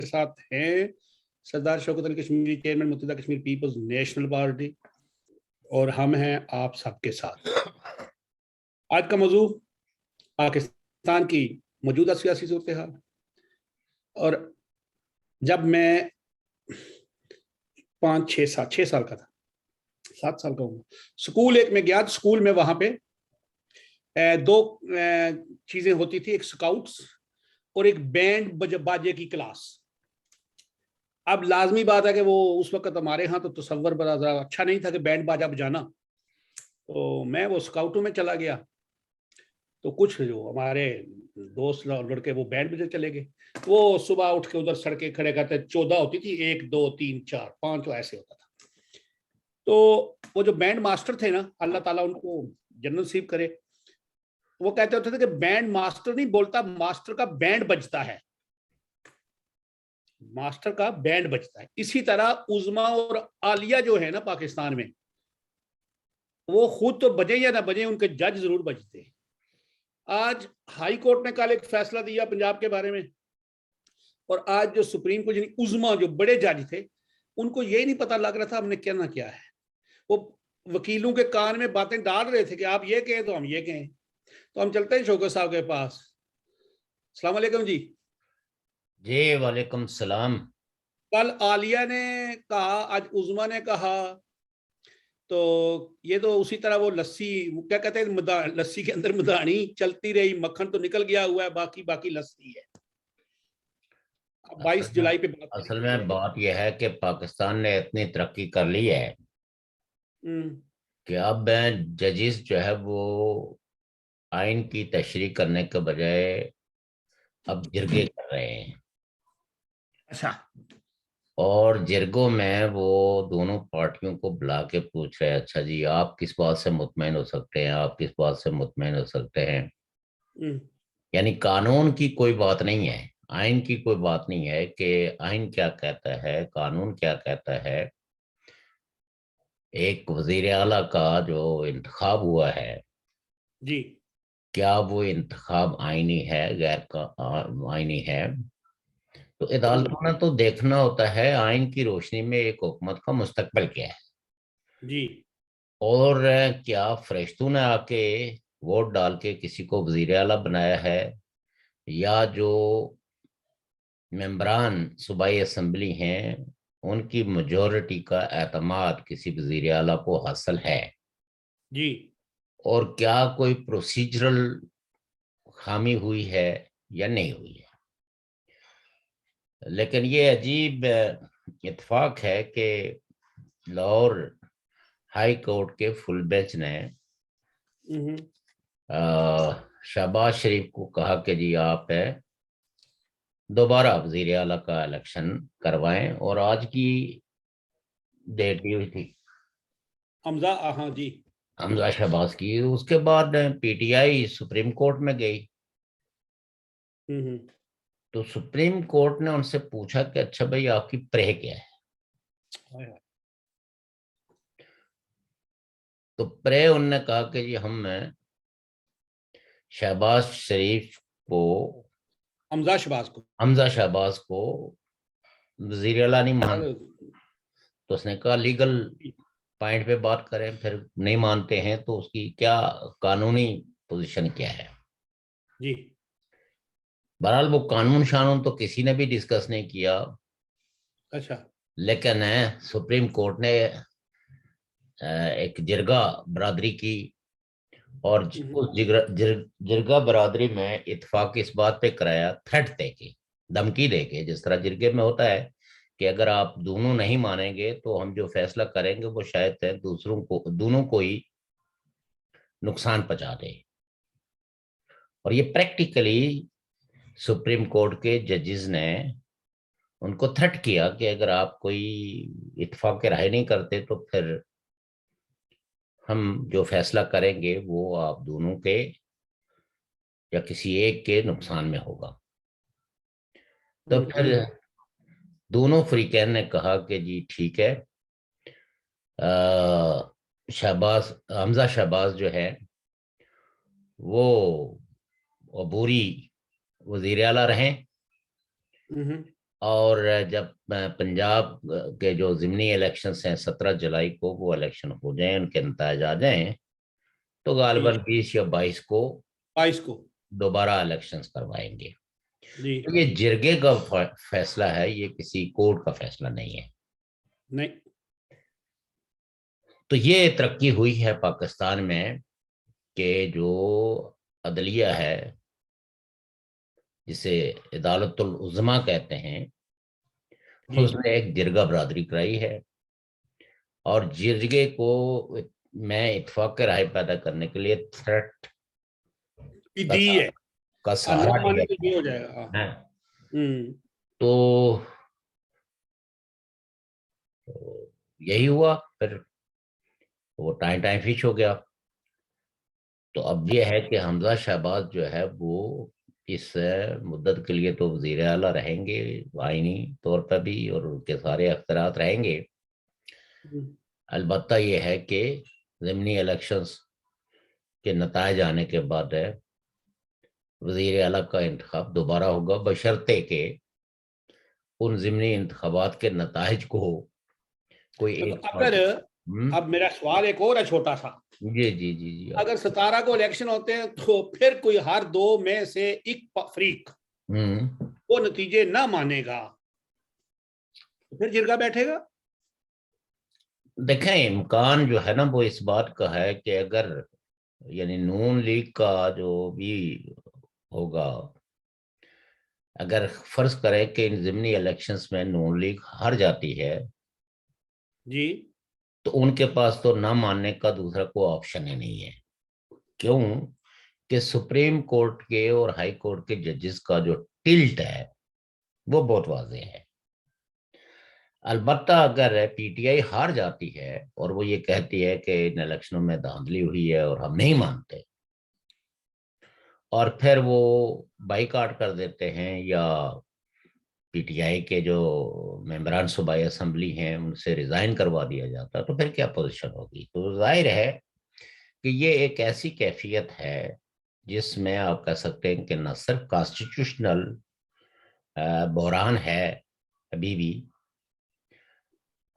کے ساتھ ہیں سردار شوکت علی کشمیری، چیئرمین متحدہ کشمیر پیپلز نیشنل پارٹی، اور ہم ہیں آپ سب کے ساتھ۔ آج کا موضوع پاکستان کی موجودہ سیاسی صورتحال، اور جب میں 6 سال کا تھا، 7 سال کا ہوں، سکول ایک میں گیا، سکول میں وہاں پہ دو چیزیں ہوتی تھی، ایک سکاؤٹس اور ایک بینڈ باجے کی کلاس۔ اب لازمی بات ہے کہ وہ اس وقت ہمارے ہاں تو تصور بڑا اچھا نہیں تھا کہ بینڈ باجا بجانا، تو میں وہ سکاؤٹوں میں چلا گیا، تو کچھ جو ہمارے دوست لڑکے وہ بینڈ بجے چلے گئے، وہ صبح اٹھ کے ادھر سڑکیں کھڑے کرتے، 14 ہوتی تھی، 1 2 3 4 5 ایسے ہوتا تھا۔ تو وہ جو بینڈ ماسٹر تھے نا، اللہ تعالیٰ ان کو جنت نصیب کرے، وہ کہتے ہوتے تھے کہ بینڈ ماسٹر نہیں بولتا، ماسٹر کا بینڈ بجتا ہے، ماسٹر کا بینڈ بجتا ہے۔ اسی طرح عظما اور عالیہ جو ہے نا پاکستان میں، وہ خود تو بجے یا نہ بجے، ان کے جج ضرور بجتے ہیں۔ آج ہائی کورٹ نے کل ایک فیصلہ دیا پنجاب کے بارے میں، اور آج جو سپریم کورٹ یعنی عظما جو بڑے جج تھے، ان کو یہی نہیں پتا لگ رہا تھا ہم نے کیا نہ کیا ہے، وہ وکیلوں کے کان میں باتیں ڈال رہے تھے کہ آپ یہ کہیں تو ہم یہ کہیں۔ تو ہم چلتے ہیں شوکت صاحب کے پاس۔ السلام علیکم جی۔ جی وعلیکم السلام۔ کل عالیہ نے کہا، آج عظما نے کہا، تو یہ تو اسی طرح وہ لسی، کیا کہتے ہیں، لسی کے اندر مدانی چلتی رہی، مکھن تو نکل گیا ہوا ہے، باقی لسی ہے۔ 22 جولائی پہ اصل میں بات یہ ہے کہ پاکستان نے اتنی ترقی کر لی ہے کہ اب ججز جو ہے وہ آئین کی تشریح کرنے کے بجائے اب جرگے کر رہے ہیں۔ اچھا۔ اور جرگوں میں وہ دونوں پارٹیوں کو بلا کے پوچھ رہے ہیں، اچھا جی آپ کس بات سے مطمئن ہو سکتے ہیں، آپ کس بات سے مطمئن ہو سکتے ہیں۔ یعنی قانون کی کوئی بات نہیں ہے، آئین کی کوئی بات نہیں ہے کہ آئین کیا کہتا ہے، قانون کیا کہتا ہے۔ ایک وزیر اعلیٰ کا جو انتخاب ہوا ہے جی، کیا وہ انتخاب آئینی ہے، غیر آئینی ہے؟ تو عدالتوں نے تو دیکھنا ہوتا ہے آئین کی روشنی میں ایک حکومت کا مستقبل کیا ہے جی، اور کیا فرشتوں نے آ کے ووٹ ڈال کے کسی کو وزیر اعلیٰ بنایا ہے، یا جو ممبران صوبائی اسمبلی ہیں ان کی میجورٹی کا اعتماد کسی وزیر اعلیٰ کو حاصل ہے، جی، اور کیا کوئی پروسیجرل خامی ہوئی ہے یا نہیں ہوئی ہے۔ لیکن یہ عجیب اتفاق ہے کہ لاہور ہائی کورٹ کے فل بینچ نے شہباز شریف کو کہا کہ جی آپ دوبارہ وزیر اعلیٰ کا الیکشن کروائیں، اور آج کی ڈیٹ بھی ہوئی تھی حمزہ، ہاں جی، حمزہ شہباز کی۔ اس کے بعد P T I supreme court میں گئی، تو سپریم کورٹ نے ان سے پوچھا کہ اچھا بھائی آپ کی پرے کیا ہے، تو پرے انہوں نے کہا کہ جی ہم شہباز شریف کو، حمزہ شہباز کو وزیر اعلیٰ نہیں مانتے۔ تو اس نے کہا لیگل پوائنٹ پہ بات کریں، پھر نہیں مانتے ہیں تو اس کی کیا قانونی پوزیشن کیا ہے۔ جی، بہرحال وہ قانون شانون تو کسی نے بھی ڈسکس نہیں کیا۔ اچھا، لیکن سپریم کورٹ نے ایک جرگہ برادری کی، اور اس جرگہ برادری میں اتفاق اس بات پہ کرایا، تھریٹ دے کے، دھمکی دے کے، جس طرح جرگے میں ہوتا ہے کہ اگر آپ دونوں نہیں مانیں گے تو ہم جو فیصلہ کریں گے وہ شاید دونوں کو ہی نقصان پہنچا دے۔ اور یہ پریکٹیکلی سپریم کورٹ کے ججز نے ان کو تھریٹ کیا کہ اگر آپ کوئی اتفاق کے رائے نہیں کرتے تو پھر ہم جو فیصلہ کریں گے وہ آپ دونوں کے یا کسی ایک کے نقصان میں ہوگا۔ تو پھر دونوں فریقین نے کہا کہ جی ٹھیک ہے، حمزہ شہباز جو ہے وہ عبوری وزیر اعلیٰ رہیں، اور جب پنجاب کے جو ضمنی الیکشنز ہیں 17 جولائی کو وہ الیکشن ہو جائیں، ان کے نتائج آ جائیں، تو غالباً 20 یا 22 کو 22 کو دوبارہ الیکشنز کروائیں گے۔ جی یہ جرگے کا فیصلہ ہے، یہ کسی کورٹ کا فیصلہ نہیں ہے۔ نہیں، تو یہ ترقی ہوئی ہے پاکستان میں کہ جو عدلیہ ہے، جسے عدالت العظمیٰ کہتے ہیں، جی اس نے ایک جرگہ برادری کرائی ہے، اور جرگے کو میں اتفاق کے رائے پیدا کرنے کے لیے تھریٹ دی ہے، کا اور نہ سہارا مانے لیا تو یہ ہو جائے گا۔ ہے۔ ہوں، تو یہی ہوا، پھر وہ ٹائم فش ہو گیا۔ تو اب یہ ہے کہ حمزہ شہباز جو ہے وہ اس مدت کے لیے تو وزیر اعلیٰ رہیں گے آئینی طور پر بھی، اور ان کے سارے اختیارات رہیں گے۔ البتہ یہ ہے کہ ضمنی الیکشنز کے نتائج آنے کے بعد وزیر اعلیٰ کا انتخاب دوبارہ ہوگا، بشرطے کہ ان ضمنی انتخابات کے نتائج کو کوئی ایک اگر اب میرا سوال ایک اور ہے چھوٹا سا، جی جی جی جی اگر 17 کو الیکشن ہوتے ہیں تو پھر کوئی ہر 2 میں سے ایک فریق وہ نتیجے نہ مانے گا، پھر جرگہ بیٹھے گا؟ دیکھیں، امکان جو ہے نا وہ اس بات کا ہے کہ اگر یعنی نون لیگ کا جو بھی ہوگا، اگر فرض کرے کہ ان ضمنی الیکشنز میں نون لیگ ہار جاتی ہے جی، تو ان کے پاس تو نہ ماننے کا دوسرا کوئی آپشن ہی نہیں ہے۔ کیوں کہ سپریم کورٹ کے اور ہائی کورٹ کے ججز کا جو ٹلٹ ہے وہ بہت واضح ہے۔ البتہ اگر پی ٹی آئی ہار جاتی ہے اور وہ یہ کہتی ہے کہ ان الیکشنوں میں دھاندلی ہوئی ہے اور ہم نہیں مانتے، اور پھر وہ بائیکاٹ کر دیتے ہیں، یا پی ٹی آئی کے جو ممبران صوبائی اسمبلی ہیں ان سے ریزائن کروا دیا جاتا، تو پھر کیا پوزیشن ہوگی؟ تو ظاہر ہے کہ یہ ایک ایسی کیفیت ہے جس میں آپ کہہ سکتے ہیں کہ نہ صرف کانسٹیٹیوشنل بحران ہے ابھی بھی،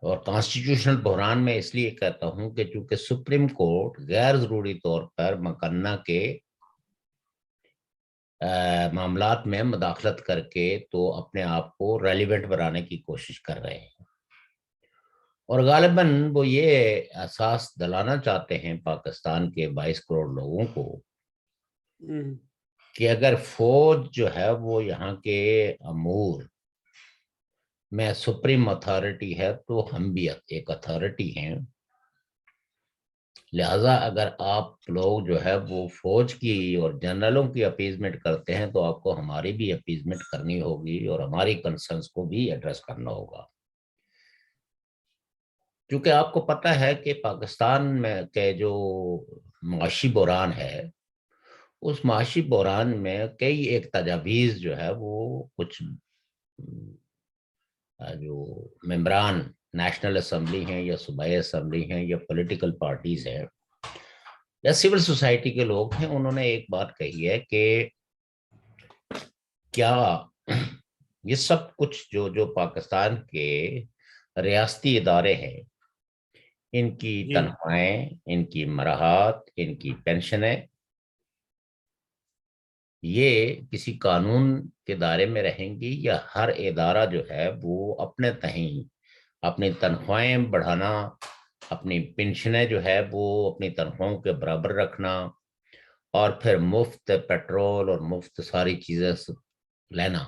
اور کانسٹیٹیوشنل بحران میں اس لیے کہتا ہوں کہ چونکہ سپریم کورٹ غیر ضروری طور پر مقننہ کے معاملات میں مداخلت کر کے تو اپنے آپ کو ریلیونٹ بنانے کی کوشش کر رہے ہیں، اور غالباً وہ یہ احساس دلانا چاہتے ہیں پاکستان کے 22 کروڑ لوگوں کو کہ اگر فوج جو ہے وہ یہاں کے امور میں سپریم اتھارٹی ہے تو ہم بھی ایک اتھارٹی ہیں، لہٰذا اگر آپ لوگ جو ہے وہ فوج کی اور جنرلوں کی اپیزمنٹ کرتے ہیں تو آپ کو ہماری بھی اپیزمنٹ کرنی ہوگی اور ہماری کنسرنز کو بھی ایڈریس کرنا ہوگا۔ کیونکہ آپ کو پتہ ہے کہ پاکستان میں کے جو معاشی بحران ہے، اس معاشی بحران میں کئی ایک تجاویز جو ہے وہ کچھ جو ممبران نیشنل اسمبلی ہیں یا صوبائی اسمبلی ہیں یا پولیٹیکل پارٹیز ہیں یا سول سوسائٹی کے لوگ ہیں، انہوں نے ایک بات کہی ہے کہ کیا یہ سب کچھ جو پاکستان کے ریاستی ادارے ہیں، ان کی تنخواہیں، ان کی مراحت، ان کی پینشنیں، یہ کسی قانون کے دائرے میں رہیں گی، یا ہر ادارہ جو ہے وہ اپنے تئیں اپنی تنخواہیں بڑھانا، اپنی پنشنیں جو ہے وہ اپنی تنخواہوں کے برابر رکھنا، اور پھر مفت پیٹرول اور مفت ساری چیزیں لینا؟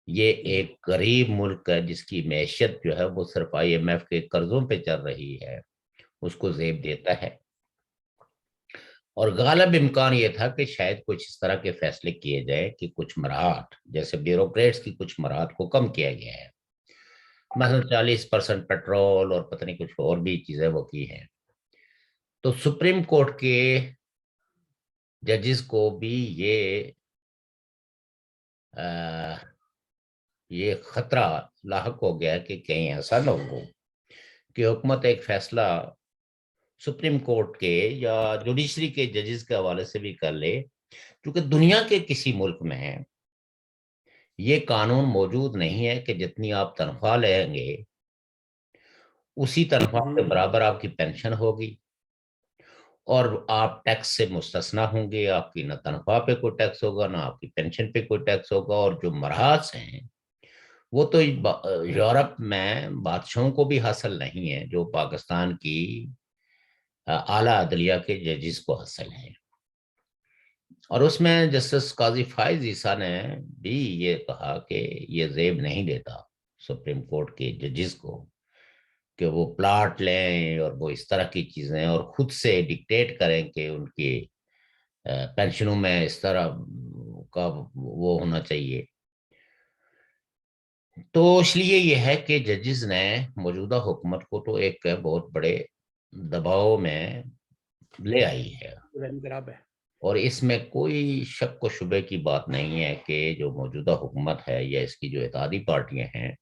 یہ ایک غریب ملک ہے جس کی معیشت جو ہے وہ صرف آئی ایم ایف کے قرضوں پہ چل رہی ہے، اس کو زیب دیتا ہے۔ اور غالب امکان یہ تھا کہ شاید کچھ اس طرح کے فیصلے کیے جائیں کہ کچھ مراحت، جیسے بیوروکریٹس کی کچھ مراحت کو کم کیا گیا ہے، مثلا 40% پیٹرول اور پتہ نہیں کچھ اور بھی چیزیں وہ کی ہیں۔ تو سپریم کورٹ کے ججز کو بھی یہ خطرہ لاحق ہو گیا کہ کہیں ایسا نہ ہو کہ حکومت ایک فیصلہ سپریم کورٹ کے یا جوڈیشری کے ججز کے حوالے سے بھی کر لے، کیونکہ دنیا کے کسی ملک میں یہ قانون موجود نہیں ہے کہ جتنی آپ تنخواہ لیں گے اسی تنخواہ کے برابر آپ کی پینشن ہوگی، اور آپ ٹیکس سے مستثنا ہوں گے، آپ کی نہ تنخواہ پہ کوئی ٹیکس ہوگا نہ آپ کی پینشن پہ کوئی ٹیکس ہوگا۔ اور جو مراحت ہیں وہ تو یورپ میں بادشاہوں کو بھی حاصل نہیں ہے جو پاکستان کی اعلیٰ عدلیہ کے ججز کو حاصل ہیں۔ اور اس میں جسٹس قاضی فائز عیسیٰ نے بھی یہ کہا کہ یہ زیب نہیں دیتا سپریم کورٹ کے ججز کو کہ وہ پلاٹ لیں اور وہ اس طرح کی چیزیں اور خود سے ڈکٹیٹ کریں کہ ان کی پینشنوں میں اس طرح کا وہ ہونا چاہیے۔ تو اس لیے یہ ہے کہ ججز نے موجودہ حکومت کو تو ایک بہت بڑے دباؤ میں لے آئی ہے، اور اس میں کوئی شک و شبے کی بات نہیں ہے کہ جو موجودہ حکومت ہے یا اس کی جو اتحادی پارٹیاں ہیں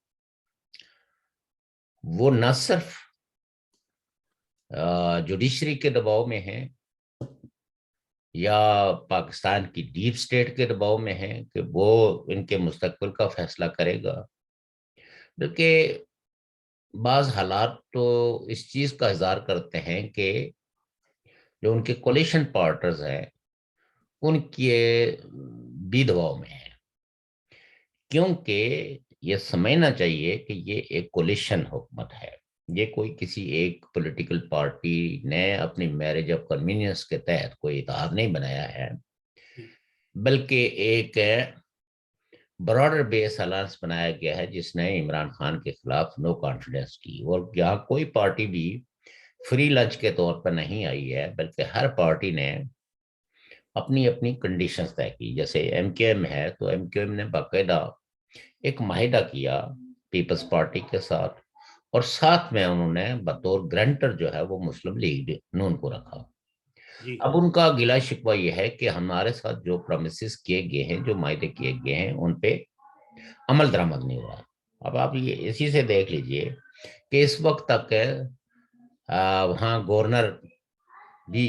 وہ نہ صرف جوڈیشری کے دباؤ میں ہیں یا پاکستان کی ڈیپ سٹیٹ کے دباؤ میں ہیں کہ وہ ان کے مستقبل کا فیصلہ کرے گا، بلکہ بعض حالات تو اس چیز کا اظہار کرتے ہیں کہ جو ان کے کولیشن پارٹنرز ہیں ان کے بھی دباؤ میں ہیں، کیونکہ یہ سمجھنا چاہیے کہ یہ ایک کولیشن حکومت ہے، یہ کوئی کسی ایک پولیٹیکل پارٹی نے اپنی میرج آف کنوینئنس کے تحت کوئی اتحاد نہیں بنایا ہے، بلکہ ایک براڈر بیس الائنس بنایا گیا ہے جس نے عمران خان کے خلاف نو کانفیڈنس کی، اور یہاں کوئی پارٹی بھی فری لنچ کے طور پر نہیں آئی ہے، بلکہ ہر پارٹی نے اپنی اپنی کنڈیشنز طے کی۔ جیسے ایم کیو ایم ہے تو ایم کیو ایم نے باقاعدہ ایک معاہدہ کیا پیپلز پارٹی کے ساتھ، اور ساتھ میں انہوں نے بطور گرانٹر جو ہے وہ مسلم لیگ نون کو رکھا۔ اب ان کا گلہ شکوہ یہ ہے کہ ہمارے ساتھ جو پرومیسز کیے گئے ہیں، جو معاہدے کیے گئے ہیں، ان پہ عمل درآمد نہیں ہوا۔ اب آپ یہ اسی سے دیکھ لیجئے کہ اس وقت تک وہاں گورنر بھی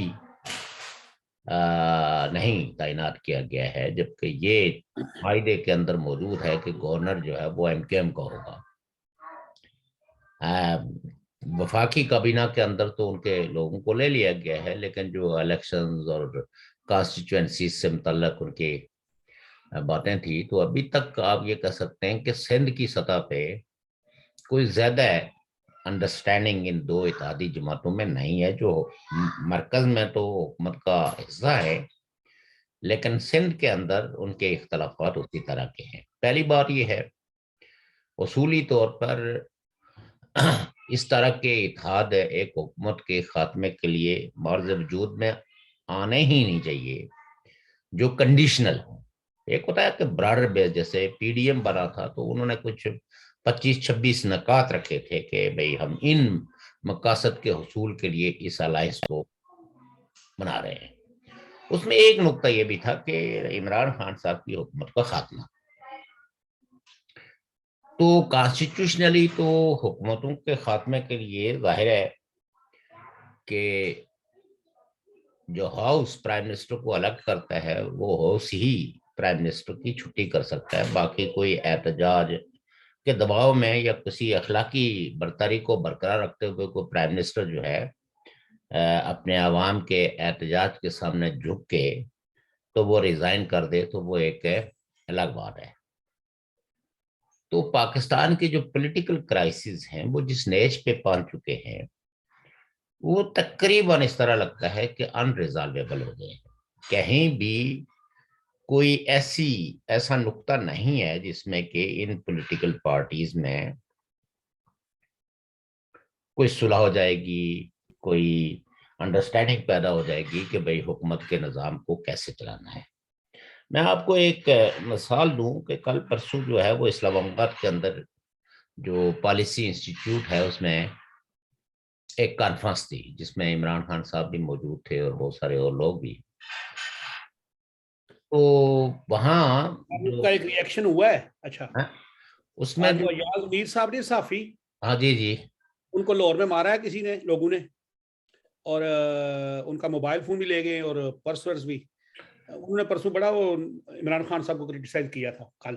نہیں تعینات کیا گیا ہے، جبکہ یہ معاہدے کے اندر موجود ہے کہ گورنر جو ہے وہ ایم کیو ایم کا ہوگا۔ وفاقی کابینہ کے اندر تو ان کے لوگوں کو لے لیا گیا ہے، لیکن جو الیکشنز اور کانسٹیچوئنسیز سے متعلق ان کی باتیں تھی، تو ابھی تک آپ یہ کہہ سکتے ہیں کہ سندھ کی سطح پہ کوئی زیادہ انڈرسٹینڈنگ ان دو اتحادی جماعتوں میں نہیں ہے۔ جو مرکز میں تو حکومت کا حصہ ہے، لیکن سندھ کے اندر ان کے اختلافات اسی طرح کے ہیں۔ پہلی بات یہ ہے اصولی طور پر اس طرح کے اتحاد ایک حکومت کے خاتمے کے لیے معرض وجود میں آنے ہی نہیں چاہیے جو کنڈیشنل ہوں۔ ایک ہوتا ہے کہ براڈر بیس، جیسے پی ڈی ایم بنا تھا تو انہوں نے کچھ 25-26 نکات رکھے تھے کہ بھئی ہم ان مقاصد کے حصول کے لیے اس الائنس کو بنا رہے ہیں۔ اس میں ایک نقطہ یہ بھی تھا کہ عمران خان صاحب کی حکومت کا خاتمہ۔ تو کانسٹیٹیوشنلی تو حکومتوں کے خاتمے کے لیے ظاہر ہے کہ جو ہاؤس پرائم منسٹر کو الگ کرتا ہے وہ ہاؤس ہی پرائم منسٹر کی چھٹی کر سکتا ہے، باقی کوئی احتجاج کے دباؤ میں یا کسی اخلاقی برتری کو برقرار رکھتے ہوئے کوئی پرائم منسٹر جو ہے اپنے عوام کے احتجاج کے سامنے جھک کے تو وہ ریزائن کر دے تو وہ ایک الگ بات ہے۔ تو پاکستان کے جو پولیٹیکل کرائسس ہیں وہ جس نیچ پہ پہنچ چکے ہیں وہ تقریباً اس طرح لگتا ہے کہ ان ریزالویبل ہو گئے ہیں۔ کہیں بھی کوئی ایسا نقطہ نہیں ہے جس میں کہ ان پولیٹیکل پارٹیز میں کوئی صلح ہو جائے گی، کوئی انڈرسٹینڈنگ پیدا ہو جائے گی کہ بھئی حکومت کے نظام کو کیسے چلانا ہے۔ میں آپ کو ایک مثال دوں کہ کل پرسوں جو ہے وہ اسلام آباد کے اندر جو پالیسی انسٹیٹیوٹ ہے اس میں ایک کانفرنس تھی جس میں عمران خان صاحب بھی موجود تھے اور بہت سارے اور لوگ بھی۔ تو وہاں کا ایک ریئیکشن ہوا ہے۔ اچھا، اس میں جو ایاز میر صاحب نے صحافی، ہاں جی جی، ان کو لاہور میں مارا ہے کسی نے، لوگوں نے، اور ان کا موبائل فون بھی لے گئے اور پرس ورس بھی۔ انہوں نے پرسوں بڑا وہ عمران خان صاحب کو کرٹیسائز کیا تھا کل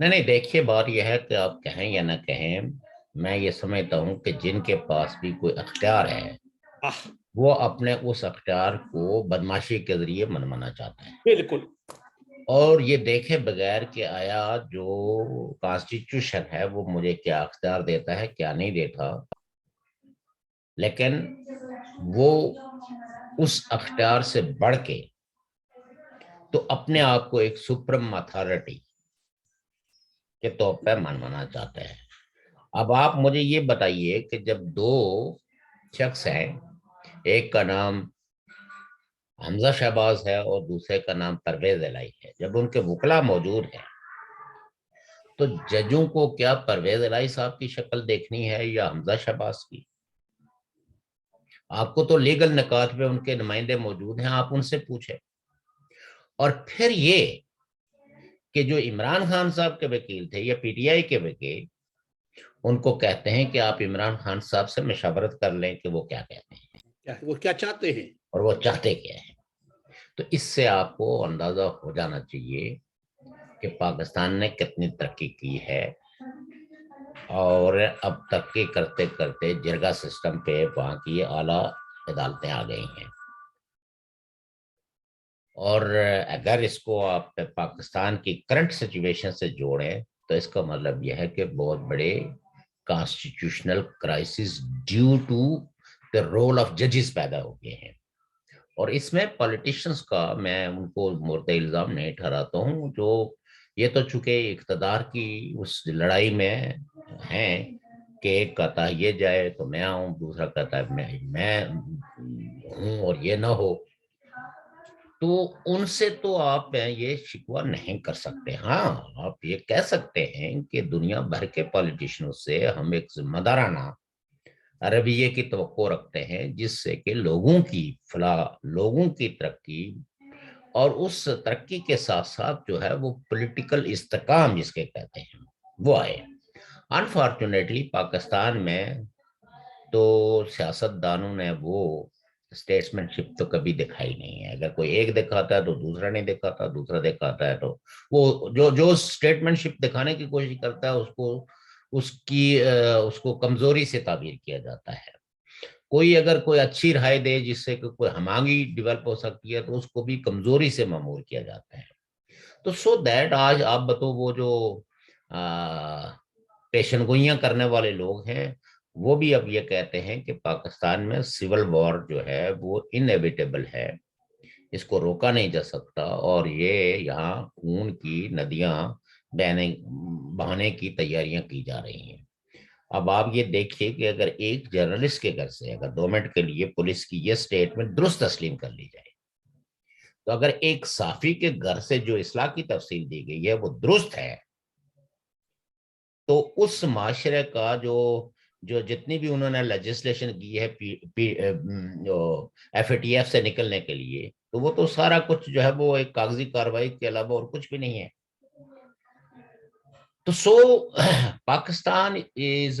نہیں دیکھیے بات یہ ہے کہ آپ کہیں یا نہ کہیں، میں یہ سمجھتا ہوں کہ جن کے پاس بھی کوئی اختیار ہے آہ، وہ اپنے اس اختیار کو بدماشی کے ذریعے منوانا چاہتا ہے، بالکل اور یہ دیکھے بغیر کہ آیا جو کانسٹیٹیوشن ہے وہ مجھے کیا اختیار دیتا ہے کیا نہیں دیتا، لیکن وہ اس اختیار سے بڑھ کے تو اپنے آپ کو ایک سپرم اتھارٹی کے طور پہ منوانا چاہتے ہیں۔ اب آپ مجھے یہ بتائیے کہ جب دو شخص ہیں، ایک کا نام حمزہ شہباز ہے اور دوسرے کا نام پرویز الہی ہے، جب ان کے وکلا موجود ہیں تو ججوں کو کیا پرویز الہی صاحب کی شکل دیکھنی ہے یا حمزہ شہباز کی؟ آپ کو تو لیگل نکات میں ان کے نمائندے موجود ہیں، آپ ان سے پوچھیں۔ اور پھر یہ کہ جو عمران خان صاحب کے وکیل تھے یا پی ٹی آئی کے وکیل، ان کو کہتے ہیں کہ آپ عمران خان صاحب سے مشاورت کر لیں کہ وہ کیا کہتے ہیں وہ کیا چاہتے ہیں۔ اور وہ چاہتے کیا ہے۔ تو اس سے آپ کو اندازہ ہو جانا چاہیے کہ پاکستان نے کتنی ترقی کی ہے، اور اب ترقی کرتے کرتے جرگا سسٹم پہ وہاں کی اعلیٰ عدالتیں آ گئی ہیں، اور اگر اس کو آپ پاکستان کی کرنٹ سچویشن سے جوڑیں تو اس کا مطلب یہ ہے کہ بہت بڑے constitutional crisis due to the role of ججز پیدا ہو گئے ہیں، اور اس میں پالیٹیشنز کا میں ان کو مورد الزام نہیں ٹھہراتا ہوں، جو یہ تو چونکہ اقتدار کی اس لڑائی میں ہیں کہ ایک کہتا ہے یہ جائے تو میں آؤں، دوسرا کہتا ہے میں ہوں اور یہ نہ ہو، تو ان سے تو آپ یہ شکوہ نہیں کر سکتے۔ ہاں آپ یہ کہہ سکتے ہیں کہ دنیا بھر کے پالیٹیشنوں سے ہم ایک ذمہ دارانہ رویے کی توقع رکھتے ہیں جس سے کہ لوگوں کی فلاح، لوگوں کی ترقی، اور اس ترقی کے ساتھ ساتھ جو ہے وہ پولیٹیکل استحکام جس کے کہتے ہیں وہ آئے۔ انفارچونیٹلی پاکستان میں تو سیاست دانوں نے وہ اسٹیٹسمنٹ شپ تو کبھی دکھائی نہیں ہے، اگر کوئی ایک دکھاتا ہے تو دوسرا نہیں دکھاتا، دوسرا دکھاتا ہے تو وہ جو اسٹیٹمنٹ شپ دکھانے کی کوشش کرتا ہے اس کو کمزوری سے تعبیر کیا جاتا ہے۔ کوئی اگر کوئی اچھی رائے دے جس سے کوئی ہمانگی ڈیولپ ہو سکتی ہے تو اس کو بھی کمزوری سے معمور کیا جاتا ہے۔ تو سو دیٹ آج آپ بتو وہ جو پیشن گوئیاں کرنے والے لوگ ہیں وہ بھی اب یہ کہتے ہیں کہ پاکستان میں سول وار جو ہے وہ انیویٹیبل ہے، اس کو روکا نہیں جا سکتا، اور یہ یہاں خون کی ندیاں بہانے کی تیاریاں کی جا رہی ہیں۔ اب آپ یہ دیکھیے کہ اگر ایک جرنلسٹ کے گھر سے اگر 2 منٹ کے لیے پولیس کی یہ سٹیٹمنٹ درست تسلیم کر لی جائے، تو اگر ایک صحافی کے گھر سے جو اصلاح کی تفصیل دی گئی ہے وہ درست ہے، تو اس معاشرے کا جو جتنی بھی انہوں نے لیجسلیشن کی ہے ایف اے ٹی ایف سے نکلنے کے لیے، تو وہ تو سارا کچھ جو ہے وہ ایک کاغذی کارروائی کے علاوہ اور کچھ بھی نہیں ہے۔ تو Pakistan is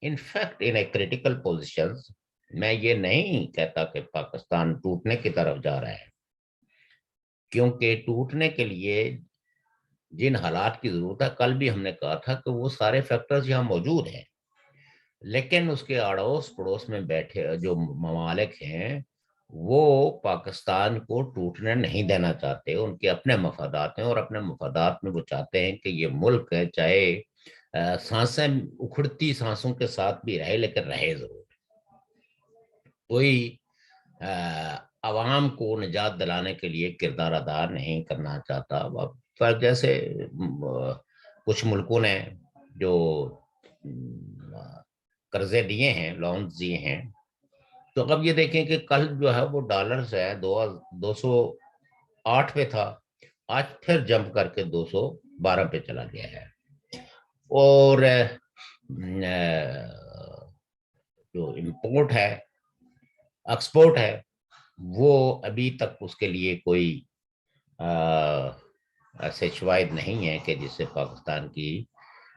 in fact in a critical position. میں یہ نہیں کہتا کہ پاکستان ٹوٹنے کی طرف جا رہا ہے، کیونکہ ٹوٹنے کے لیے جن حالات کی ضرورت ہے، کل بھی ہم نے کہا تھا کہ وہ سارے فیکٹرز یہاں موجود ہیں، لیکن اس کے اڑوس پڑوس میں بیٹھے جو ممالک ہیں وہ پاکستان کو ٹوٹنے نہیں دینا چاہتے، ان کے اپنے مفادات ہیں، اور اپنے مفادات میں وہ چاہتے ہیں کہ یہ ملک ہے چاہے سانسیں اکھڑتی سانسوں کے ساتھ بھی رہے لیکن رہے ضرور، کوئی عوام کو نجات دلانے کے لیے کردار ادا نہیں کرنا چاہتا۔ جیسے کچھ ملکوں نے جو قرضے دیے ہیں، لونز دیے ہیں، تو اب یہ دیکھیں کہ کل جو ہے وہ ڈالر سے 208 پہ تھا، آج پھر جمپ کر کے 212 پہ چلا گیا ہے، اور جو امپورٹ ہے، ایکسپورٹ ہے، وہ ابھی تک اس کے لیے کوئی ایسے شواہد نہیں ہے کہ جس سے پاکستان کی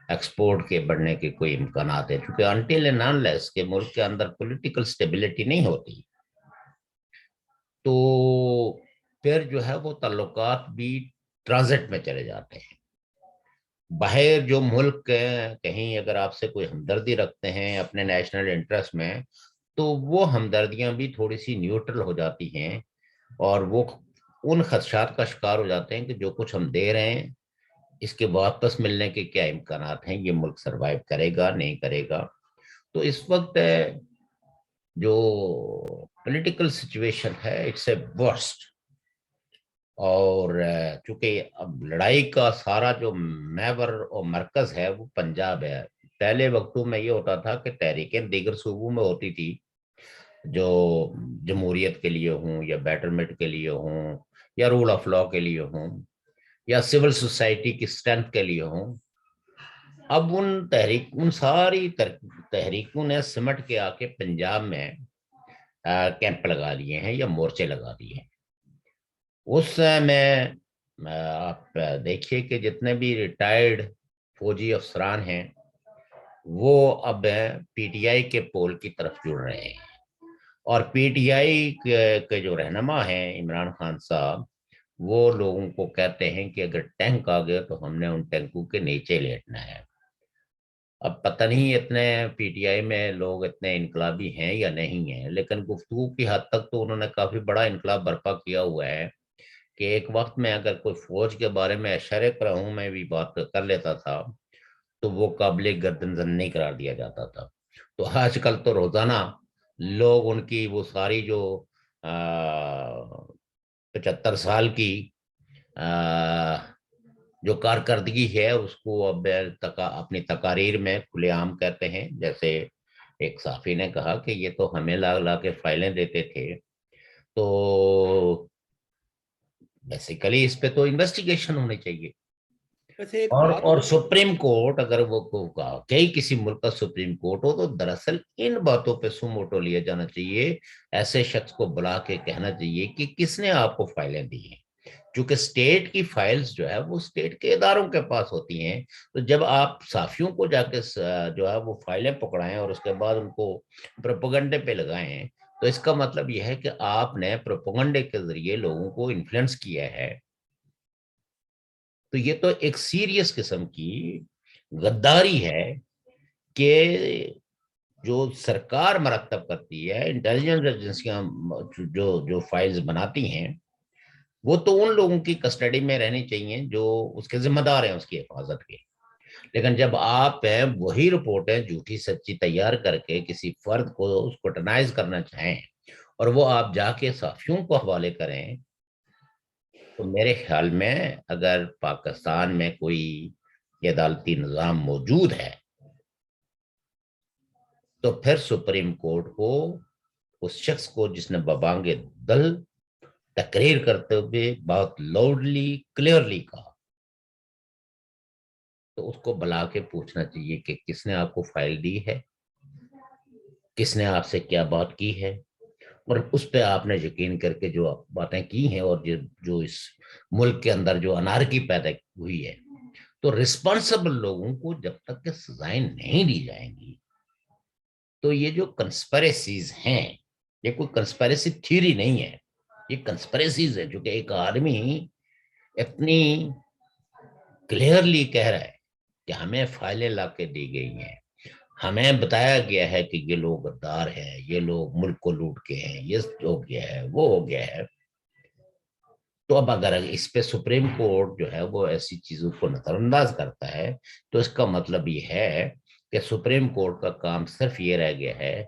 ایکسپورٹ کے بڑھنے کے کوئی امکانات ہیں، چونکہ انٹل اینڈ انلیس کے ملک کے اندر پولیٹیکل سٹیبلٹی نہیں ہوتی تو پھر جو ہے وہ تعلقات بھی ٹرانزٹ میں چلے جاتے ہیں۔ باہر جو ملک کہیں اگر آپ سے کوئی ہمدردی رکھتے ہیں اپنے نیشنل انٹرسٹ میں، تو وہ ہمدردیاں بھی تھوڑی سی نیوٹرل ہو جاتی ہیں، اور وہ ان خدشات کا شکار ہو جاتے ہیں کہ جو کچھ ہم دے رہے ہیں اس کے واپس ملنے کے کیا امکانات ہیں، یہ ملک سروائیو کرے گا نہیں کرے گا۔ تو اس وقت جو پولیٹیکل سچویشن ہے اٹس اے ورسٹ، اور چونکہ اب لڑائی کا سارا جو محور اور مرکز ہے وہ پنجاب ہے۔ پہلے وقتوں میں یہ ہوتا تھا کہ تحریکیں دیگر صوبوں میں ہوتی تھی جو جمہوریت کے لیے ہوں یا بیٹرمنٹ کے لیے ہوں یا رول آف لا کے لیے ہوں یا سول سوسائٹی کی اسٹرینتھ کے لیے ہوں۔ اب ان ساری تحریکوں نے سمٹ کے آ کے پنجاب میں کیمپ لگا لیے ہیں یا مورچے لگا دیے ہیں۔ اس میں آپ دیکھیے کہ جتنے بھی ریٹائرڈ فوجی افسران ہیں وہ اب پی ٹی آئی کے پول کی طرف جڑ رہے ہیں، اور پی ٹی آئی کے جو رہنما ہیں عمران خان صاحب، وہ لوگوں کو کہتے ہیں کہ اگر ٹینک آ گئے تو ہم نے ان ٹینکوں کے نیچے لیٹنا ہے۔ اب پتہ نہیں اتنے پی ٹی آئی میں لوگ اتنے انقلابی ہیں یا نہیں ہیں، لیکن گفتگو کی حد تک تو انہوں نے کافی بڑا انقلاب برپا کیا ہوا ہے کہ ایک وقت میں اگر کوئی فوج کے بارے میں اشارے پر ہوں میں بھی بات کر لیتا تھا تو وہ قابل گردن زن نہیں قرار دیا جاتا تھا۔ تو آج کل تو روزانہ لوگ ان کی وہ ساری جو 75 سال کی جو کارکردگی ہے اس کو اب اپنی تقاریر میں کھلے عام کہتے ہیں۔ جیسے ایک صحافی نے کہا کہ یہ تو ہمیں لا لا کے فائلیں دیتے تھے، تو بیسیکلی اس پہ تو انویسٹیگیشن ہونی چاہیے۔ ویسے ایک اور بات اور اور سپریم کورٹ اگر وہ کئی کسی ملک کا سپریم کورٹ ہو تو دراصل ان باتوں پہ سو موٹو لیا جانا چاہیے، ایسے شخص کو بلا کے کہنا چاہیے کہ کس نے آپ کو فائلیں دی ہیں، کیونکہ اسٹیٹ کی فائلز جو ہے وہ اسٹیٹ کے اداروں کے پاس ہوتی ہیں۔ تو جب آپ صحافیوں کو جا کے جو ہے وہ فائلیں پکڑائیں اور اس کے بعد ان کو پروپیگنڈے پہ لگائیں، تو اس کا مطلب یہ ہے کہ آپ نے پروپیگنڈے کے ذریعے لوگوں کو انفلوئنس کیا ہے۔ تو یہ تو ایک سیریس قسم کی غداری ہے کہ جو سرکار مرتب کرتی ہے، انٹیلیجنس ایجنسیاں جو فائلز بناتی ہیں، وہ تو ان لوگوں کی کسٹڈی میں رہنی چاہیے جو اس کے ذمہ دار ہیں اس کی حفاظت کے۔ لیکن جب آپ وہی رپورٹیں جھوٹی سچی تیار کر کے کسی فرد کو اس کو ٹنائز کرنا چاہیں اور وہ آپ جا کے صحافیوں کو حوالے کریں، تو میرے خیال میں اگر پاکستان میں کوئی عدالتی نظام موجود ہے تو پھر سپریم کورٹ کو اس شخص کو جس نے ببانگ دل تقریر کرتے ہوئے بہت لاؤڈلی کلیئرلی کہا، تو اس کو بلا کے پوچھنا چاہیے کہ کس نے آپ کو فائل دی ہے، کس نے آپ سے کیا بات کی ہے، اور اس پہ آپ نے یقین کر کے جو باتیں کی ہیں اور جو اس ملک کے اندر جو انارکی پیدا ہوئی ہے، تو رسپانسبل لوگوں کو جب تک کہ سزائیں نہیں دی جائیں گی تو یہ جو کنسپریسیز ہیں، یہ کوئی کنسپریسی تھیوری نہیں ہے، یہ کنسپریسیز ہے جو کہ ایک آدمی اتنی کلیئرلی کہہ رہا ہے کہ ہمیں فائلیں لا کے دی گئی ہیں، ہمیں بتایا گیا ہے کہ یہ لوگ غدار ہیں، یہ لوگ ملک کو لوٹ کے ہیں، یہ ہو گیا ہے وہ ہو گیا ہے۔ تو اب اگر اس پہ سپریم کورٹ جو ہے وہ ایسی چیزوں کو نظر انداز کرتا ہے تو اس کا مطلب یہ ہے کہ سپریم کورٹ کا کام صرف یہ رہ گیا ہے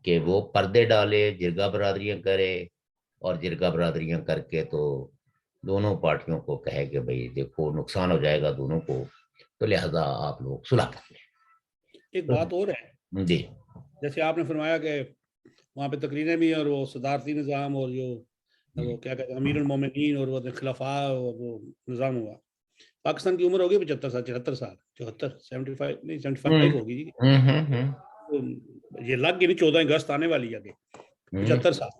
کہ وہ پردے ڈالے، جرگہ برادریاں کرے، اور جرگہ برادریاں کر کے تو دونوں پارٹیوں کو کہے کہ بھئی دیکھو نقصان ہو جائے گا دونوں کو، تو لہذا آپ لوگ صلح کر ایک بات اور ہے، لیں۔ جی جیسے آپ نے فرمایا کہ وہاں پہ تقریریں بھی اور وہ صدارتی نظام اور جو وہ کیا کہتے ہیں امیر المومنین اور وہ خلفاء اور وہ نظام ہوا۔ پاکستان کی عمر ہوگی 75 سال، 74 سال، 74 75 نہیں 75 ہوگی جی۔ یہ لگ گئی نہیں 14 اگست آنے والی ہے 75 سال۔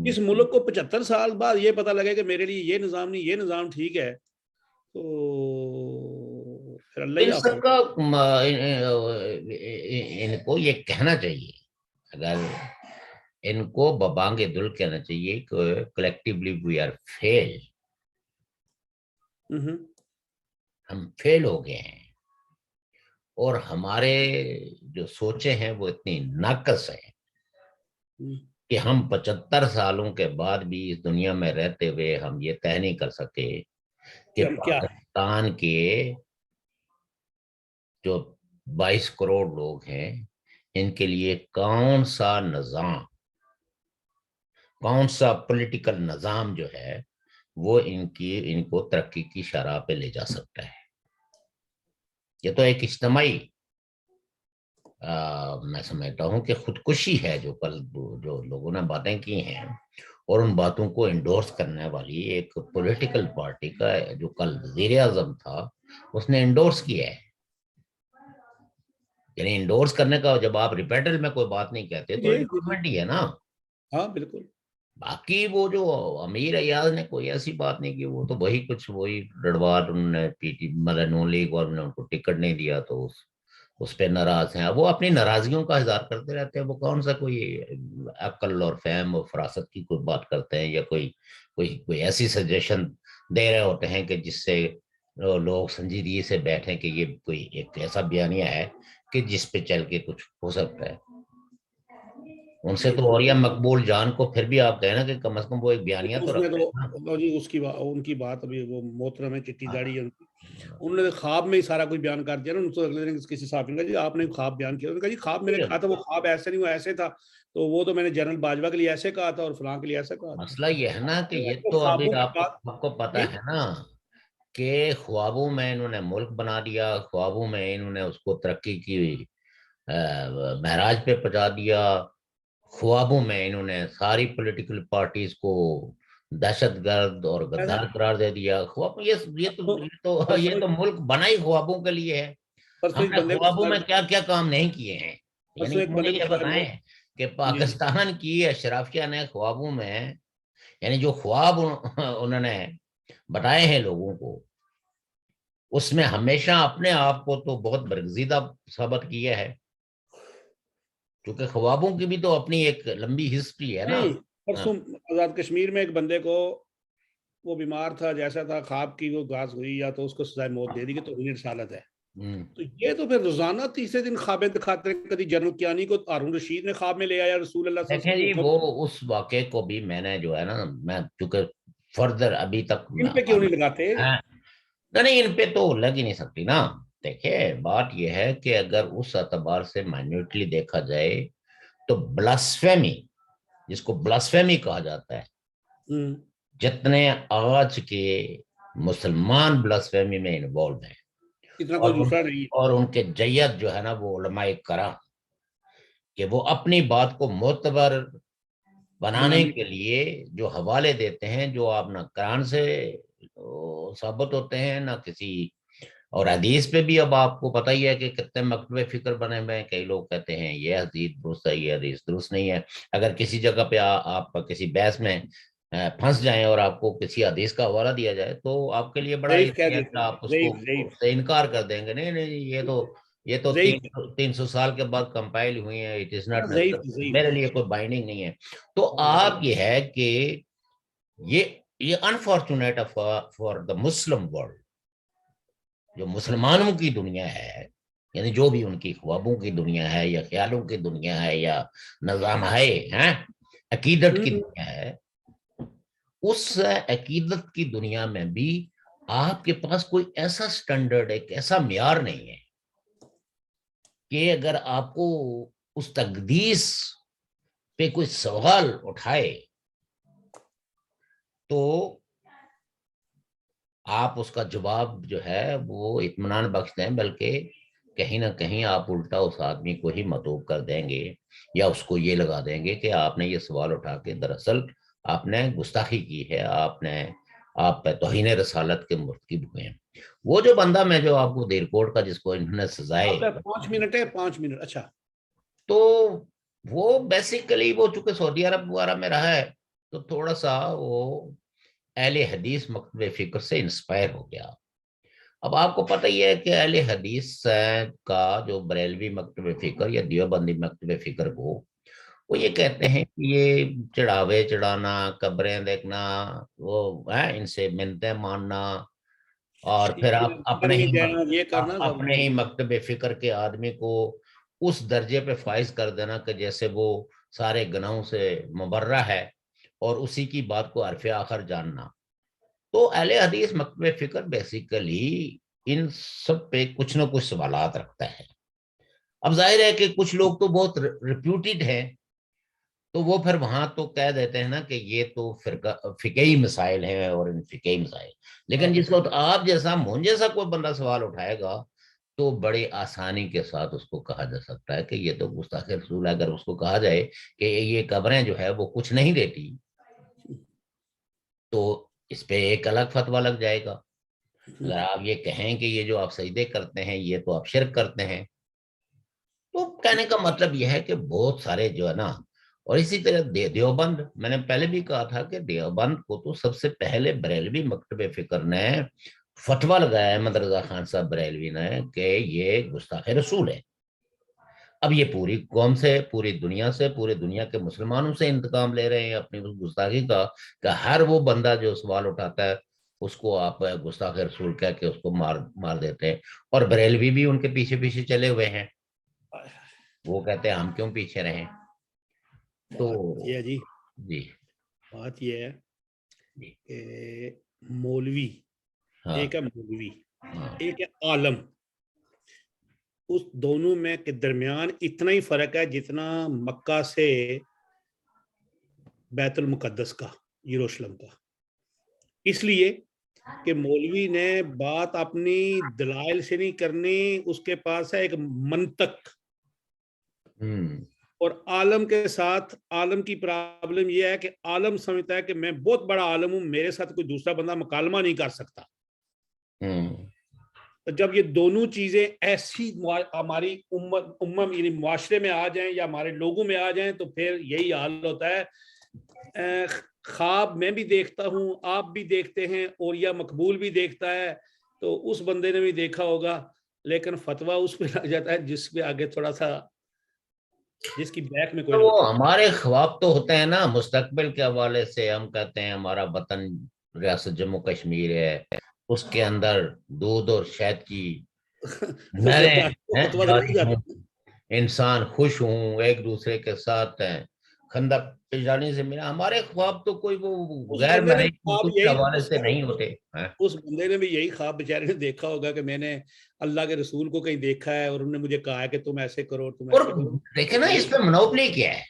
اس ملک کو 75 سال بعد یہ پتہ لگے کہ میرے لیے یہ نظام نہیں یہ نظام ٹھیک ہے، تو پھر اللہ ہی ان آپ سب کا ان کو یہ کہنا چاہیے، اگر ان کو ببانگ دل کہنا چاہیے کہ کلیکٹیولی وی آر فیل، ہم فیل ہو گئے ہیں، اور ہمارے جو سوچیں ہیں وہ اتنی ناقص ہیں کہ ہم 75 سالوں کے بعد بھی اس دنیا میں رہتے ہوئے ہم یہ طے نہیں کر سکے کہ ہم کیا ہے. پاکستان کے جو 22 کروڑ لوگ ہیں ان کے لیے کون سا نظام، کون سا پولیٹیکل نظام جو ہے وہ ان کو ترقی کی شرح پہ لے جا سکتا ہے. یہ تو ایک اجتماعی میں سمجھتا ہوں کہ خودکشی ہے جو کل جو لوگوں نے باتیں کی ہیں، اور ان باتوں کو انڈورس کرنے والی ایک پولیٹیکل پارٹی کا جو کل وزیر اعظم تھا اس نے انڈورس کیا ہے. یعنی انڈورس کرنے کا جب آپ ریپیٹل میں کوئی بات نہیں کہتے تو انڈورسمنٹ ہی ہے نا. ہاں بالکل. باقی وہ جو امیر ایاز نے کوئی ایسی بات نہیں کی، وہ تو وہی کچھ وہی ڈڑوار انہوں نے پی ٹی مطلب نون لیگ اور ان کو ٹکٹ نہیں دیا تو اس پہ ناراض ہیں. وہ اپنی ناراضگیوں کا اظہار کرتے رہتے ہیں. وہ کون سا کوئی عقل اور فہم اور فراست کی کوئی بات کرتے ہیں یا کوئی ایسی سجیشن دے رہے ہوتے ہیں کہ جس سے لوگ سنجیدگی سے بیٹھیں کہ یہ کوئی ایک ایسا بیانیہ ہے کہ جس پہ چل کے کچھ ہو سکتا ہے. ان سے تو اور یا مقبول جان کو پھر بھی آپ کہنا کہ کم از کم وہ ایک بیانیہ تو اس میں رکھتے ہیں. تو جی ان کی بات ابھی وہ محترم ہے چٹی داڑھی ہے انہوں نے خواب میں ہی سارا کوئی بیان کر دیا نا. ان کو اگلے دن کسی صحافی نے کہا جی آپ نے خواب بیان کیا. انہوں نے کہا جی خواب میں نے کہا تھا وہ خواب ایسے نہیں، وہ ایسے تھا، تو وہ تو میں نے جنرل باجوہ کے لیے ایسے کہا تھا اور فلاں کے لیے ایسا کہا تھا. مسئلہ یہ ہے نا کہ یہ تو ابھی خوابوں کی آپ بات. کو پتا ہے نا کہ خوابوں میں انہوں نے ملک بنا دیا، خوابوں میں انہوں نے اس کو ترقی کی معراج پہ پہنچا دیا، خوابوں میں انہوں نے ساری پولیٹیکل پارٹیز کو دہشت گرد اور غدار قرار دے دیا. خواب یہ تو ملک بنا ہی خوابوں کے لیے ہے. پرسوں ہم ایک نے بندے کو خوابوں میں کیا کیا کام نہیں کیے ہیں. پرسوں یعنی ایک مجھے بندے کو یہ بتائیں کہ پاکستان کی اشرافیہ نے خوابوں میں یعنی جو خواب انہوں نے بتائے ہیں لوگوں کو اس میں ہمیشہ اپنے آپ کو تو بہت برگزیدہ ثابت کیا ہے، کیونکہ خوابوں کی بھی تو اپنی ایک لمبی ہسٹری ہے نا. پرسوں آزاد کشمیر میں ایک بندے کو وہ بیمار تھا جیسا تھا، خواب کی وہ گاز ہوئی یا تو اس کو سزائے موت دے دی کہ توہین رسالت ہے. تو یہ تو پھر روزانہ تیسرے دن خوابیں دکھاتے ہیں. کبھی جنرل کیانی کو ہارون رشید نے خواب میں لے آیا رسول اللہ صلی اللہ دیکھیں جی علیہ وسلم. وہ اس واقعے کو بھی میں نے جو ہے نا میں چونکہ فردر ابھی تک ان پہ کیوں نہیں لگاتے؟ نہیں ان پہ تو لگ ہی نہیں سکتی نا. دیکھیں بات یہ ہے کہ اگر اس اعتبار سے مائنیوٹلی دیکھا جائے تو بلاسفیمی، جس کو بلاسفیمی کہا جاتا ہے، جتنے آج کے مسلمان بلاسفیمی میں انوالو ہیں اتنا کوئی دوسرا نہیں ہے. اور ان کے جیت جو ہے نا وہ علماء کرام کہ وہ اپنی بات کو معتبر بنانے کے لیے جو حوالے دیتے ہیں جو آپ نہ قرآن سے ثابت ہوتے ہیں نہ کسی اور حدیث پہ بھی. اب آپ کو پتہ ہی ہے کہ کتنے مکتب فکر بنے ہوئے ہیں. کئی لوگ کہتے ہیں یہ حدیث درست ہے، یہ حدیث درست نہیں ہے. اگر کسی جگہ پہ آپ کسی بحث میں پھنس جائیں اور آپ کو کسی حدیث کا حوالہ دیا جائے تو آپ کے لیے بڑا آپ اس کو سے انکار کر دیں گے. نہیں یہ تو 300 سال کے بعد کمپائل ہوئی ہے، اٹ از ناٹ میرے لیے کوئی بائنڈنگ نہیں ہے. تو آپ یہ ہے کہ یہ unfortunate for the Muslim world, جو مسلمانوں کی دنیا ہے، یعنی جو بھی ان کی خوابوں کی دنیا ہے یا خیالوں کی دنیا ہے یا نظام ہے، عقیدت کی دنیا ہے، اس عقیدت کی دنیا میں بھی آپ کے پاس کوئی ایسا سٹینڈرڈ، ایک ایسا معیار نہیں ہے کہ اگر آپ کو اس تقدیس پہ کوئی سوال اٹھائے تو آپ اس کا جواب جو ہے وہ اطمینان بخش دیں، بلکہ کہیں نہ کہیں آپ الٹا اس آدمی کو ہی مطلوب کر دیں گے یا اس کو یہ لگا دیں گے کہ آپ نے یہ سوال اٹھا کے دراصل آپ نے گستاخی کی ہے، آپ پہ توہین رسالت کے مرتکب ہوئے ہیں. وہ جو بندہ میں جو آپ کو دیر کوٹ کا جس کو انہوں نے سزائے 5 منٹ ہے 5 منٹ اچھا تو وہ بیسیکلی وہ چونکہ سعودی عرب وغیرہ میں رہا ہے تو تھوڑا سا وہ اہل حدیث مکتب فکر سے انسپائر ہو گیا. اب آپ کو پتہ ہی ہے کہ اہل حدیث کا جو بریلوی مکتب فکر یا دیوبندی مکتب فکر کو وہ یہ کہتے ہیں کہ یہ چڑھاوے چڑھانا، قبریں دیکھنا، وہ ان سے منتیں ماننا اور پھر آپ یہ کرنا اپنے ہی مکتب فکر کے آدمی کو اس درجے پہ فائز کر دینا کہ جیسے وہ سارے گناہوں سے مبرہ ہے اور اسی کی بات کو عرف آخر جاننا. تو اہل حدیث مکتب فکر بیسیکلی ان سب پہ کچھ نہ کچھ سوالات رکھتا ہے. اب ظاہر ہے کہ کچھ لوگ تو بہت ریپیوٹیڈ ہیں تو وہ پھر وہاں تو کہہ دیتے ہیں نا کہ یہ تو فقہی مسائل ہیں اور ان فقہی مسائل. لیکن جس وقت آپ جیسا مجھ جیسا کوئی بندہ سوال اٹھائے گا تو بڑی آسانی کے ساتھ اس کو کہا جا سکتا ہے کہ یہ تو گستاخی رسول ہے. اگر اس کو کہا جائے کہ یہ قبریں جو ہے وہ کچھ نہیں دیتی تو اس پہ ایک الگ فتویٰ لگ جائے گا. اگر آپ یہ کہیں کہ یہ جو آپ سجدے کرتے ہیں یہ تو آپ شرک کرتے ہیں تو کہنے کا مطلب یہ ہے کہ بہت سارے جو ہے نا. اور اسی طرح دیوبند, میں نے پہلے بھی کہا تھا کہ دیوبند کو تو سب سے پہلے بریلوی مکتب فکر نے فتویٰ لگایا ہے, احمد رضا خان صاحب بریلوی نے, کہ یہ گستاخ رسول ہے. اب یہ پوری قوم سے, پوری دنیا سے, پورے دنیا کے مسلمانوں سے انتقام لے رہے ہیں اپنی اس گستاخی کا کہ ہر وہ بندہ جو سوال اٹھاتا ہے اس کو آپ گستاخ رسول کہہ کے اس کو مار دیتے ہیں. اور بریلوی بھی ان کے پیچھے پیچھے چلے ہوئے ہیں, وہ کہتے ہیں ہم کیوں پیچھے رہیں. تو یہ جی جی بات یہ ہے جی کہ مولوی ہاں ایک ہے مولوی ہاں ایک ہے عالم, اس دونوں میں کے درمیان اتنا ہی فرق ہے جتنا مکہ سے بیت المقدس کا, یروشلم کا. اس لیے کہ مولوی نے بات اپنی دلائل سے نہیں کرنی, اس کے پاس ہے ایک منطق. اور عالم کے ساتھ عالم کی پرابلم یہ ہے کہ عالم سمجھتا ہے کہ میں بہت بڑا عالم ہوں, میرے ساتھ کوئی دوسرا بندہ مکالمہ نہیں کر سکتا. تو جب یہ دونوں چیزیں ایسی ہماری امم یعنی معاشرے میں آ جائیں یا ہمارے لوگوں میں آ جائیں تو پھر یہی حال ہوتا ہے. خواب میں بھی دیکھتا ہوں, آپ بھی دیکھتے ہیں, اور یا مقبول بھی دیکھتا ہے, تو اس بندے نے بھی دیکھا ہوگا, لیکن فتویٰ اس پہ لگ جاتا ہے جس پہ آگے تھوڑا سا, جس کی بیک میں کوئی تو نہیں ہوتا. ہمارے خواب تو ہوتے ہیں نا مستقبل کے حوالے سے. ہم کہتے ہیں ہمارا وطن ریاست جموں کشمیر ہے, اس کے اندر دودھ اور شہد کی نہریں ہیں, فتویٰ تو جاری نہیں ہوں, جاتا. انسان خوش ہوں, ایک دوسرے کے ساتھ ہیں, خندق پیشانی سے ملا. ہمارے خواب تو کوئی وہ اس غیر بندے نے مرئی خواب کے حوالے سے نہیں ہوتے. اس بندے نے بھی یہی خواب بیچارے نے دیکھا ہوگا کہ میں نے اللہ کے رسول کو کہیں دیکھا ہے اور انہوں نے مجھے کہا ہے کہ تم ایسے کرو, تم اور ایسے کرو. دیکھیں نا اس پہ منوپلی کیا ہے.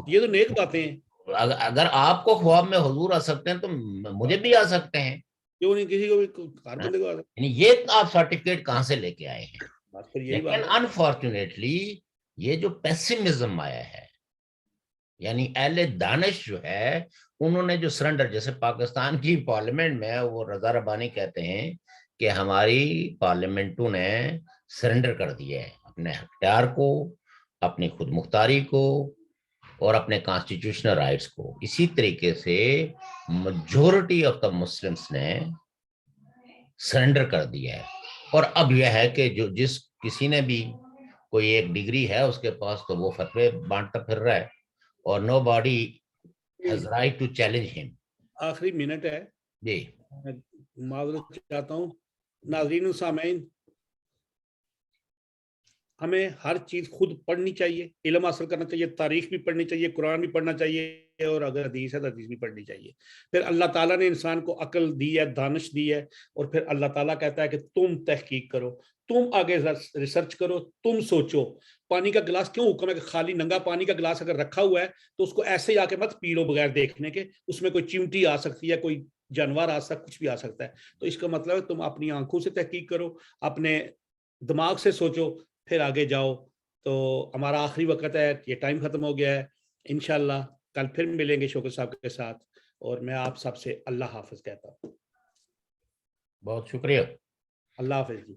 یہ تو نیک باتیں ہیں. اگر آپ کو خواب میں حضور آ سکتے ہیں تو مجھے بھی آ سکتے ہیں. کیوں نہیں کسی کو بھی, ہر بندے کو آ سکتا یعنی یہ آپ سرٹیفکیٹ کہاں سے لے کے آئے ہیں. ہے. پھر یہی لیکن بات ہے. انفارچونیٹلی یہ جو پیسمزم آیا ہے, یعنی اہل دانش جو ہے انہوں نے جو سرنڈر, جیسے پاکستان کی پارلیمنٹ میں وہ رضا ربانی کہتے ہیں کہ ہماری پارلیمنٹوں نے سرنڈر کر دیا ہے اپنے اختیار کو, اپنی خود مختاری کو اور اپنے کانسٹیٹیوشنل رائٹس کو. اسی طریقے سے میجورٹی آف دا مسلمس نے سرنڈر کر دیا ہے. اور اب یہ ہے کہ جو جس کسی نے بھی کوئی ایک ڈگری ہے اس کے پاس تو وہ فتوے بانٹتا پھر رہا ہے, اور no body has right to challenge ہم. آخری منٹ ہے, جی معذرت چاہتا ہوں ناظرین و سامعین, ہمیں ہر چیز خود پڑھنی چاہیے, علم حاصل کرنا چاہیے, تاریخ بھی پڑھنی چاہیے, قرآن بھی پڑھنا چاہیے, اور اگر حدیث ہے تو حدیث بھی پڑھنی چاہیے. پھر اللہ تعالیٰ نے انسان کو عقل دی ہے, دانش دی ہے, اور پھر اللہ تعالیٰ کہتا ہے کہ تم تحقیق کرو, تم آگے ریسرچ کرو, تم سوچو. پانی کا گلاس کیوں حکم ہے کہ خالی ننگا پانی کا گلاس اگر رکھا ہوا ہے تو اس کو ایسے ہی آ کے مت پی لو بغیر دیکھنے کے, اس میں کوئی چیونٹی آ سکتی ہے, کوئی جانور آ سکتا, کچھ بھی آ سکتا ہے. تو اس کا مطلب ہے تم اپنی آنکھوں سے تحقیق کرو, اپنے دماغ سے سوچو, پھر آگے جاؤ. تو ہمارا آخری وقت ہے, یہ ٹائم ختم ہو گیا ہے. انشاءاللہ کل پھر ملیں گے شوکت صاحب کے ساتھ, اور میں آپ سب سے اللہ حافظ کہتا ہوں. بہت شکریہ. اللہ حافظ جی.